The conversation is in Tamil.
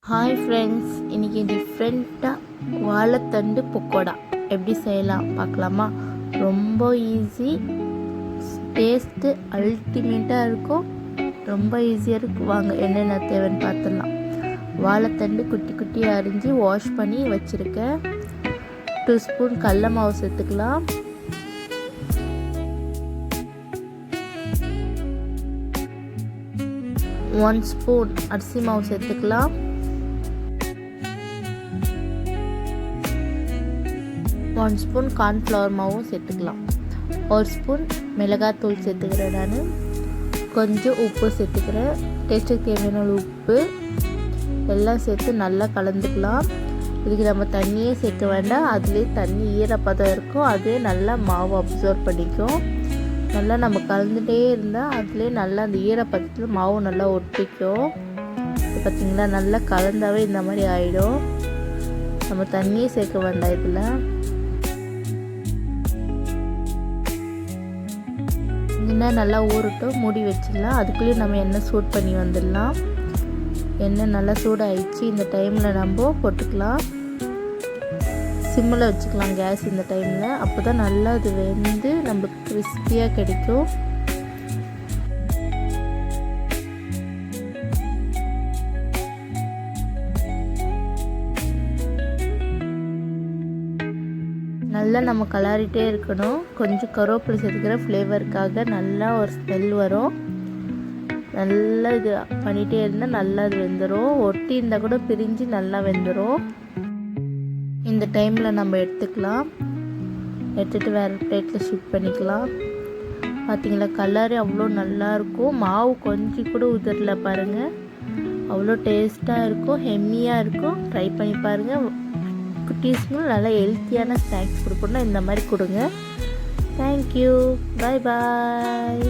ஹாய் ஃப்ரெண்ட்ஸ், இன்றைக்கி டிஃப்ரெண்ட்டாக வாழைத்தண்டு பக்கோடா எப்படி செய்யலாம் பார்க்கலாமா? ரொம்ப ஈஸி, டேஸ்ட்டு அல்டிமேட்டாக இருக்கும், ரொம்ப ஈஸியாக இருக்கும். வாங்க என்னென்ன தேவைன்னு பார்த்துடலாம். வாழைத்தண்டு குட்டி குட்டியாக அரிஞ்சு வாஷ் பண்ணி வச்சுருக்கேன். 2 ஸ்பூன் கடல மாவு சேர்த்துக்கலாம். 1 ஸ்பூன் அரிசி மாவு சேர்த்துக்கலாம். 1 ஸ்பூன் கார்ன்ஃப்ளவர் மாவும் சேர்த்துக்கலாம். 1 ஸ்பூன் மிளகாத்தூள் சேர்த்துக்கிறேன். நான் கொஞ்சம் உப்பு சேர்த்துக்கிறேன், டேஸ்ட்டுக்கு தேவையான உப்பு எல்லாம் சேர்த்து நல்லா கலந்துக்கலாம். இதுக்கு நம்ம தண்ணியே சேர்க்க வேண்டாம், அதுலேயே தண்ணி ஈரப்பதம் இருக்கும், அதுவே நல்லா மாவு அப்சர்வ் பண்ணிக்கும். நல்லா நம்ம கலந்துகிட்டே இருந்தால் அதுலேயே நல்லா அந்த ஈரப்பதத்தில் மாவு நல்லா ஒட்டிக்கும். பார்த்திங்களா, நல்லா கலந்தாவே இந்த மாதிரி ஆகிடும். நம்ம தண்ணியே சேர்க்க வேண்டாம். இதில் எண்ணெய் நல்லா ஊறட்டும், மூடி வச்சிடலாம். அதுக்குள்ளேயும் நம்ம எண்ணெய் சூட் பண்ணி வந்துடலாம். எண்ணெய் நல்லா சூடாகிடுச்சு. இந்த டைமில் நம்ம போட்டுக்கலாம். சிம்மில் வச்சுக்கலாம் கேஸ் இந்த டைமில். அப்போ தான் நல்லா அது வெந்து நம்மளுக்கு கிறிஸ்பியாக கிடைக்கும். நல்லா நம்ம கலரிட்டே இருக்கணும். கொஞ்சம் கருவேப்பிலை சேர்த்துக்கிற ஃப்ளேவருக்காக நல்லா ஒரு ஸ்மெல் வரும். நல்லா இது பண்ணிகிட்டே இருந்தால் நல்லா அது வெந்துடும். ஒட்டி இருந்தால் கூட பிரிஞ்சு நல்லா வெந்துடும். இந்த டைமில் நம்ம எடுத்துக்கலாம். எடுத்துகிட்டு வேறு பிளேட்டில் ஷிஃப்ட் பண்ணிக்கலாம். பார்த்திங்களா, கலரு அவ்வளோ நல்லாயிருக்கும். மாவு கொஞ்சம் கூட உதிரல பாருங்கள், அவ்வளோ டேஸ்ட்டாக இருக்கும், ஹெம்மியாக இருக்கும். ட்ரை பண்ணி பாருங்கள். குட்டீஸ்க்கும் நல்லா ஹெல்த்தியான ஸ்நாக்ஸ் கொடுக்கணுன்னா இந்த மாதிரி கொடுங்க. தேங்க்யூ, பாய் பாய்.